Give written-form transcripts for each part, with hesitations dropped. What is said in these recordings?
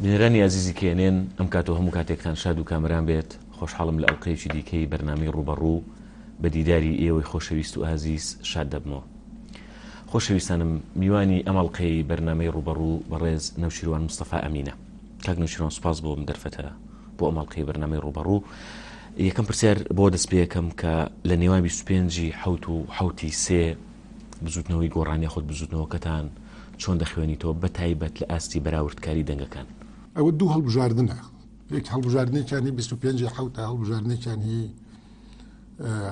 بنێرانی عزیزی کێنێن ئەم کاتەوە هەموو کاتێکتان شاد و کامران بێت. خۆشحاڵم لە ئەڵقەیەکی دیکەی بەرنامەی ڕوبەڕوو بە دیداری ئێوەی خۆشەویست و ئازیز شاد دەبمەوە. خۆشەویستانم، میوانی ئەمەڵقەی بەرنامەی ڕوبەڕوو بەڕێز نەوشیروان مستەفا ئەمینە. کاک نەوشیروان، سوپاس بۆ من دەرفەتە بۆ ئەمەڵقەی بەرنامەی ڕوبەڕوو. یەکەم پرسیار بۆ دەست پێ یەکەم کە لە نێوان 25 حەوت و حەوتی سێ بزوتنەوەی گۆڕانی خۆت بزوتنەوەکەتان چۆن دەخوێنیتەوە بە تایبەت لە ئاستی بەراوردکاری دەنگەکان؟ ئەوە دوو هەڵبژاردنە. یەک هەڵبژاردنێکیان هی 25 حەوتە، هەڵبژاردنێکیان هی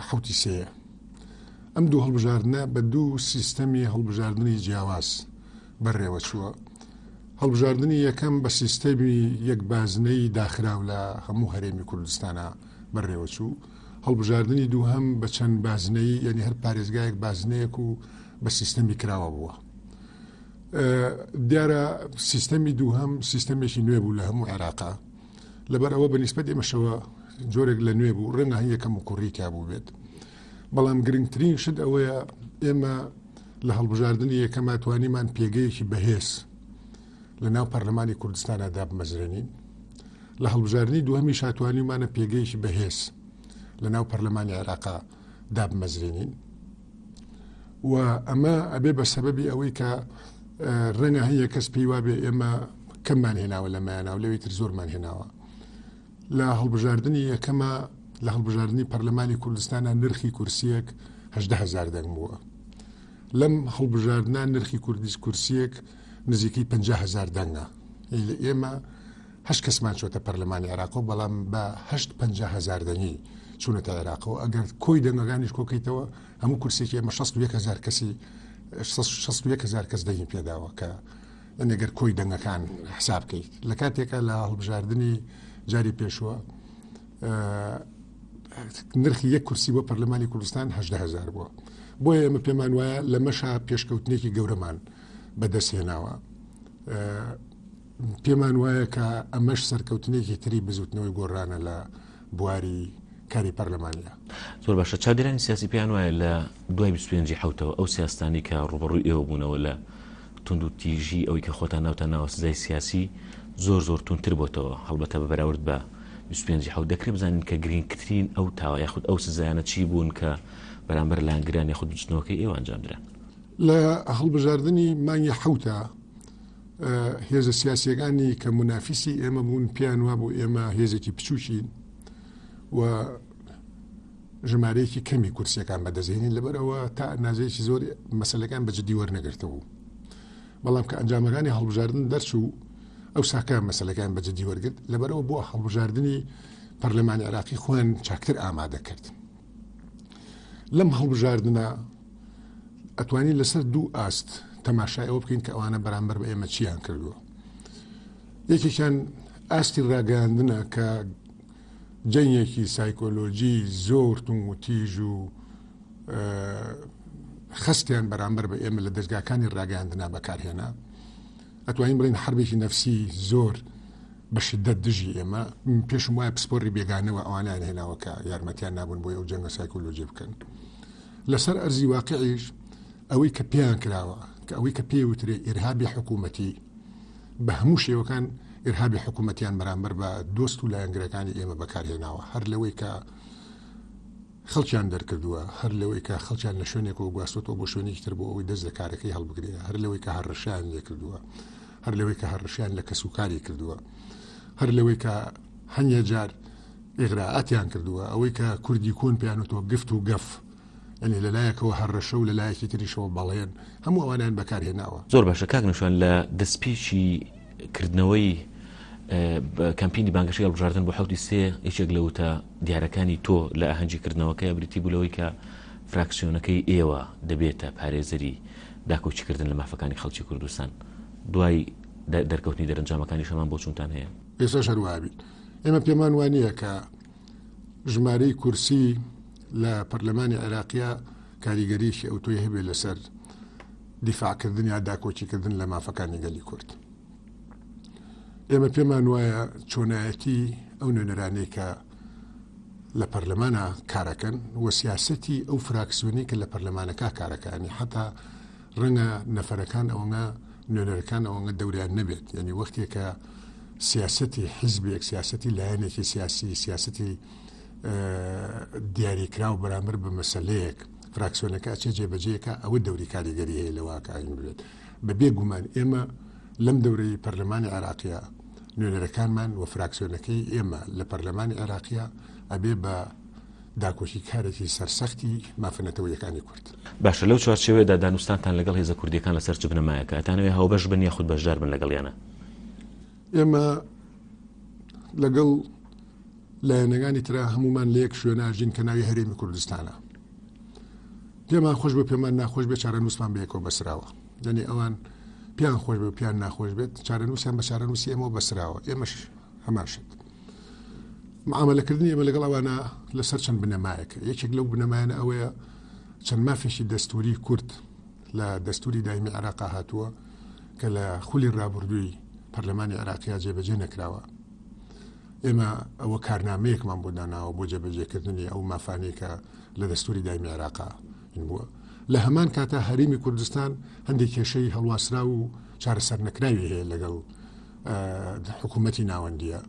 حەوتی سێیە. ئەم دوو هەڵبژاردنە بە دوو سیستەمی هەڵبژاردننی جیاواز بەڕێوە چووە. هەڵبژاردننی یەکەم بە سیستەمی یەک بازنەی داخراو لە هەموو هەرێمی کوردستانە بەڕێوە چوو. هەڵبژاردننی دووهەم بە چەند بازنەی، یعنی هەر پارێزگایەک بازنەیەک و بە سیستەمی کراوە بووە. دیارە سیستەمی دووهەم سیستەمێکی نوێ بوو لە هەموو عێراقا، لەبەر ئەوە بەنسبەت ئێمەشەوە جۆرێک لە نوێ بوو، ڕەنگە هەن یەکەم و کوڕیکا بوو بێت. بەڵام گرنگترین شت ئەوەیە ئێمە لە هەڵبژاردننی یەکەما توانیمان پێگەیەکی بەهێز لە ناو پەرلەمانی کوردستانە دابمەزرێنین. لە هەڵبژاردننی دووهەمی شاتوانیمانە پێگەیەکی بەهێز لە ناو پەرلەمانی عێراقا دابمەزرێنین. و ئەمە ئەبێ بە سەبەبی ئەوەی کە ڕەنگە هەیە کەس پێی وابێ ئێمە کەممان هێناوە لەمایانە و لەوەیتر زۆرمان هێناوە. لە هەڵبژاردننی یەکەمە لە هەڵبژاردننی پەرلەمانی کوردستانە نرخی کورسیەک 18,000 دەنگ بووە. لەم هەڵبژاردنە نرخی کورسیەک نزیکەی 50,000 دەنگە. ئێمە 8 کەسمان چۆتە پەرلەمانی عێراقەوە، بەڵام بە 50,000 دەنگی چوونەتە عێراقەوە. ئەگەر کۆی دەنگەکانیش کۆکەیتەوە هەموو کورسێکی ئێمە 61,000 کەسی 61,000 کەس دەنگی پێداوە کە ئەگەر کۆی دەنگەکان حساب بکەیت. لە کاتێکە لە هەڵبژاردننی جاری پێشوە نرخی یەک کورسی بۆ پەرلەمانی کوردستان 18,000 بووە. بۆیە ئێمە پێمان وایە لە مەشا پێشکەوتنێکی گەورەمان بەدەستهێناوە. پێمان وایە کە ئەمەش سەرکەوتنێکی تری بزوتنەوەی گۆڕانە لە بواری کاری پەرلەمانیە. زۆر باشە. چاودێرانی سیاسی پێیان وایە لە دوای 25 حەوتەوە ئەو سیاستانی کە ڕوبەڕووی ئێوە بوونەوە لە تونند و تیژی ئەوەی کە خۆتان ناوتە ناوە سزای سیاسی زۆر تونتر بۆتەوە، هەڵبەتە بە بەراورد بە 25 حەوت. دەکرێت بزانین کە گرنگترین ئەو تاوە یاخود ئەو سزایانە چی بوون کە بەرامبەر لایەنگران یاخود بچنەوەکەی ئێوە ئەنجامدران؟ لە هەڵبژاردننی مانگی حەوتە هێزە سیاسیەکانی کە منافیسی ئێمە بوون پێیان وابوو ئێمە هێزێکی بچووکین و ژمارەیەکی کەمی کورسیەکان بەدەستهێنین، لەبەرەوە تا نازەیەکی زۆر مەسەلەکان بەجددی وەرنەگرتەوە. بەڵام کە ئەنجامەکانی هەڵبژاردن دەرچوو ئەو ساکان مەسەلەکان بەجددی وەرگرت، لەبەرەوە بۆ هەڵبژاردننی پەرلەمانی عێراقی خۆیان چاکتر ئامادە کرد. لەم هەڵبژاردنە ئەتوانین لەسەر دوو ئاست تەماشای ئەوە بکەین کە ئەوانە بەرامبەر بە ئێمە چیان کردووە. یەکێکیان ئاستی ڕاگەاندنە کە جەنگێکی سایکۆلۆجی زۆر تونگ و تیژ و خستیان بەرامبەر بە ئێمە لە دەستگاکانی ڕاگەاندنا بەکارهێنا. ئەتوانین بڵین حربێکی نەفسی زۆر بە شدەت دژی ئێمە. پێشم وایە پسپۆڕی بێگانەوە ئەوانیان هێناوە کە یارمەتیان نابوون بۆی ئەو جەنگە سایکۆلۆجی بکەن. لەسەر ئەرزی واقعیش ئەوەی کە پێیان کراوە کە ئەوەی کە پێوترێ ئیرهابی حکوومەتی بە هەموو شێوەکان ئیرهابی حکوومەتیان بەرامبەر بە دۆست و لایەنگرەکانی ئێمە بەکارهێناوە، هەر لەوەی کە خەڵکیان دەرکردووە، هەر لەوەی کە خەڵکیان لە شوێنێکەوە گواستۆتەوە بۆ شوێنێکی تر بۆ ئەوەی دەست لە کارەکەی هەڵبگرێ، هەر لەوەی کە هەڕەشیان لێ کردووە، هەر لەوەی کە هەڕەشیان لە کەسوکاری کردووە، هەر لەوەی کە هەنیە جار ئیغراعاتیان کردووە، ئەوەی کە کوردی کۆن پێیانوتەوە گفت و گەف، ئەنی لەلایەکەوە هەڕەشە و لەلایەکی تریشەوە بەڵێن، هەموو ئەوانیان بەکارهێناوە. زۆر باشە. کاک نەوشیروان، لە دەستپێکی کردنەوەی کەمپینی بانگەشەی هەڵبژاردن بۆ حەوتی سێ یەکێک لە وتە دیارەکانی تۆ لە ئاهەنگیکردنەوەکەی بریتی بوو لەوەی کە فراکسیۆنەکەی ئێوە دەبێتە پارێزەری داکۆچیکردن لە مافەکانی خەڵکی کوردستان. دوای دەرکەوتنی دەرەنجامەکانی شەمان بۆ چونتان هەیە؟ ئێستا شەروابین ئێمە پێمان وانییە کە ژمارەی کورسی لە پەرلەمانی عێراقیە کاریگەریشی ئەو تۆی هەبێ لەسەر دیفاعکردن یا داکۆچیکردن لە مافەکانی گەلی کورد. ئێمە پێمان وایە چۆنایەتی ئەو نوێنەرانەی کە لە پەرلەمانە کارەکەن و سیاسەتی ئەو فراکسیۆنی کە لە پەرلەمانەکە کارەکانی حتا ڕەنگە نەفەرەکان ئەوەنە نوێنەرەکان ئەوەنە دەوریان نەبێت، یعنی وەختێک کە سیاسەتی حیزبێک سیاسەتی لایەنێکی سیاسی سیاسەتی دیاریکرا و بەرامبەر بە مەسەلەیەک فراکسیۆنەکە چێ جێبەجێیەکە ئەوە دەوری کاریگەری هەیە لە واقعین بێت بە بێگومان ئێمە لەم دەورەی پەرلەمانی عێراقیە نوێنەرەکانمان و فراکسیۆنەکەی ئێمە لە پەرلەمانی عێراقیە ئەبێ بە داکۆشی کارێکی سەرسەختی مافنەتەوەیەکانی کورد. باشە لەو چوارچێوەیەدا دانوستانتان لەگەڵ هێزە کوردیەکان لەسەر چ بنەمایەکە ئەتانەوێ هاوبەش بن یاخود بەشدار بن لەگەڵیانە؟ ئێمە لەگەڵ لایەنەکانی ترا هەمومان لە یەک شوێناژین کە ناوی هەرێمی کوردستانە. پێمان خۆش بە پێمان ناخۆش بێت چارەنووسمان بەیەکەوە بەسراوە. یعنی ئەوان پیان خۆش بێ و پیان ناخۆش بێت چارەنووسیان بە چارەنووسی ئێمەوە بەسراوە. ئێمەش هەمان شت. معاملەکردنی ئێمە لەگەڵ ئەوانە لەسەر چەند بنەمایەکە. یەکێک لەو بنەمایانە ئەوەیە چەند مافێکی دەستوری کورد لە دەستوری دایمی عێراقا هاتووە کە لە خولی ڕابردووی پەرلەمانی عێراقیا جێبەجێ نەکراوە. ئێمە ئەوە کارنامەیەکمان بۆ داناوە بۆ جێبەجێکردنی ئەو مافانەی کە لە دەستوری دایمی عێراقا بووە. لە هەمان کاتە هەرێمی کوردستان هەندێک کێشەی هەڵواسرا و چارەسەر نەکراوی هەیە لەگەڵ حکوومەتی ناوەندیە.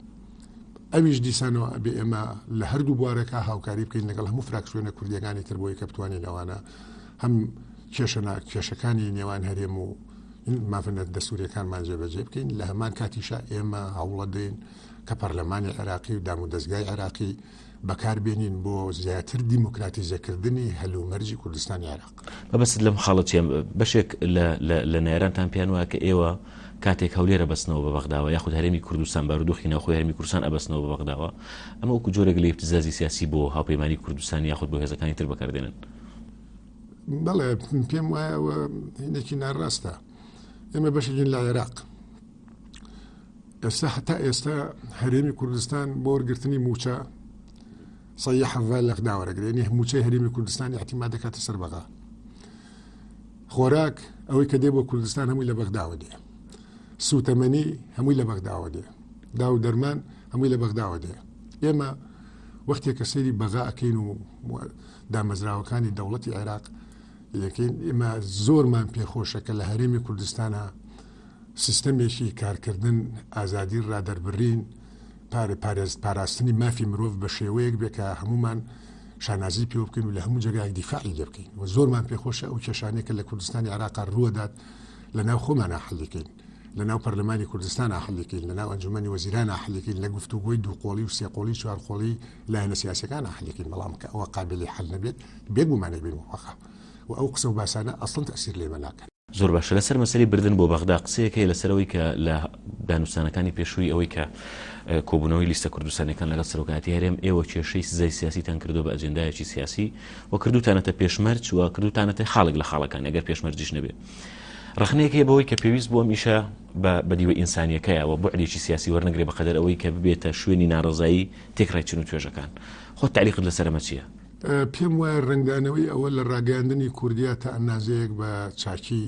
ئەویش دیسانەوە ئەبێ ئێمە لە هەردوو بوارەکە هاوکاری بکەین لەگەڵ هەموو فراکسیۆنە کوردیەکانی تر بۆی کە بتوانین ئەوانە هەم کێشەکانی نێوان هەرێم و مافنە دەستوریەکانمان جێبەجێ بکەین. لە هەمان کاتیشە ئێمە هەوڵە دەین کە پەرلەمانی عێراقی و دام و دەستگای عێراقی بەکاربێنین بۆ زیاتر دیموکراتیزەکردنی هەلومەرجی کوردستانی عێراق. بەبەست لەم خاڵەتە بەشێک لە نێرانتان پێیان وایە کە ئێوە کاتێک هەولێرە بەستنەوە بە بەغداوە یاخود هەرێمی کوردستان بارودۆخی ناوخۆی هەرێمی کوردستان ئەبەستنەوە بە بەغداوە ئەمە وەکو جۆرێک لە ئیبتیزازی سیاسی بۆ هاوپەیمانی کوردستان یاخود بۆ هێزەکانی تر بەکاردێنن. بەڵێ پێم وایە ئەوە هینێکی ناڕاستە. ئێمە بەشێکین لە عێراق. ئێستا هەتا ئێستا هەرێمی کوردستان بۆ وەرگرتنی موچە سەیە حەڤال لە غداوەرەگرێنی موچەی هەرێمی کوردستانی احتیما دەکاتە سەر بەغا. خۆراک ئەوەی کە دێ بۆ کوردستان هەمووی لە بەغداوە دێ. سوتەمەنی هەمووی لە بەغداوە دێ. دا و دەرمان هەمووی لە بەغداوە دێ. ئێمە وەختێک کە سەیری بەغا ئەکەین و دامەزراوەکانی دەوڵەتی عێراق یەکەین ئێمە زۆرمان پێخۆشە کە لە هەرێمی کوردستانە سیستەمێکی کارکردن ئازادی ڕادەربڕین پاراستنی مافی مرۆڤ بە شێوەیەک بێ کە هەمومان شانازی پێ بکەین و لە هەموو جێگایەک دیفاعی لێ بکەین و زۆرمان پێخۆشە ئەو کێشانەیە کە لە کوردستانی عێراقا ڕوودات لە ناو خۆمانە حەلیکەین لە ناو پەرلەمانی کوردستانە حەلیکەین لە ناو ئەنجومەنی وەزیرانە حەلیکەین لە گفتوگۆی دووقۆڵی و سێقۆڵی چوارقۆڵی لایەنە سیاسیەکانە حەلیکەین بەڵام کە ئەوە قابلی حەل نەبێت بێگومانە بین وەخە و ئەو قسە و باسانە ئەسڵن تەسیر لێمە ناکەن. زۆر باشە لەسەر مەسەری بردن بۆ بەغدا قسەیەکەی لەسەرەوەی کە لە دانوستانەکانی پێشووی ئەوەی کە کۆبوونەوەی لیستە کوردستانەکان لەگەڵ سەرۆکاتی هەرێم ئێوە کێشەی سزای سیاسیتان کردو بە ئەجێندایەکی سیاسی و کردوتانەتە پێشمەرج و کردوتانەتە خاڵێک لە خاڵەکان ئەگەر پێشمەرجیش نەبێ. ڕخنەیەکی بەوەی کە پێویست بووە میشە بە دیوە ئینسانیەکەیەوە بوعدێکی سیاسی وەرنەگرێ بەقەدەر ئەوەی کە ببێتە شوێنی ناڕەزایی تێکڕای چن و توێژەکان. خۆت تعلیقت لەسەر ئەمە چییە؟ پێم وایە ڕنگدانەوەی ئەوە لە ڕاگەاندنی کوردیا تا ئەندازەیەک بە چاکی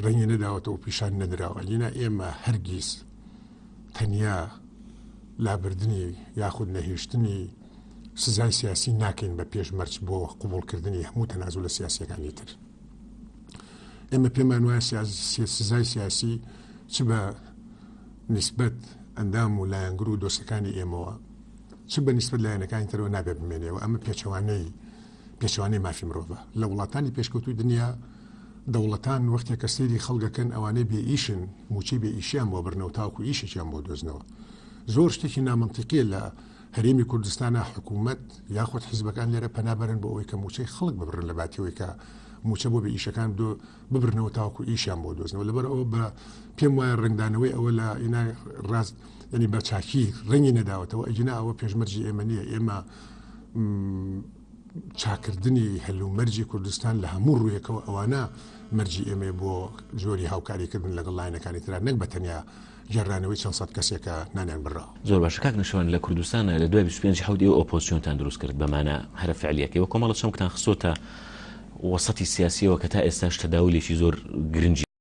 ڕەنگی نەداوەتەوە پیشان نەدراوە. لینا ئێمە هەرگیز تەنیا لابردنی یاخود نەهێشتنی سزای سیاسی ناکەین بە پێشمەرج بۆ قبولکردنی هەموو تەنازوڵە سیاسیەکانی تر. ئێمە پێمان وایە سزای سیاسی چ بە نیسبەت ئەندام و لایەنگر و دۆستەکانی ئێمەوە چ بە نیسبەت لایەنەکانی ترەوە نابێ بمێنێەوە. ئەمە پێچەوانەی مافی مرۆڤە. لە وڵاتانی پێشکەوتوی دنیا دەوڵەتان وەختێک کە سەیری خەڵگەکەن ئەوانەی بێ ئیشن موچەی بێ ئیشیان بۆ برنەوە تاوکو ئیشێکیان بۆ دۆزنەوە. زۆر شتێکی نامەنتیقیە لە هەرێمی کوردستانە حکوومەت یاخود حیزبەکان لێرە پەنابەرن بۆ ئەوەی کە موچەی خەڵک ببرن لە باتیەوەی کە موچە بۆ بێ ئیشەکان ببرنەوە تاوکو ئیشیان بۆ دۆزنەوە. لەبەر ئەوە بە پێم وایە ڕنگدانەوەی ئەوە لە ئینای ڕاست ینی بە چاکی ڕەنگی نەداوەتەوە ئەجنا ئەوە پێشمەرجی ئێمە نییە. ئێمە چاکردنی هەلومەرجی کوردستان لە هەموو ڕوویەکەوە ئەوانە مەرجی ئێمە بۆ جۆری هاوکاریکردن لەگەڵ لایەنەکانی ترا نەک بە تەنیا گێڕانەوەی چەند سەد کەسێکە نانیان بڕاوە. زۆر باشە کاک نەشەوان لە کوردستانە لە 25 حەوت ئێوە ئۆپۆزیسیۆنتان دروست کرد بەمانە هەرە فعلیەکەوە کۆمەڵە چەمکتان خسۆتە وەسەتی سیاسیەوە کە تا ئێستاش تەداویلێکی زۆر گرنگی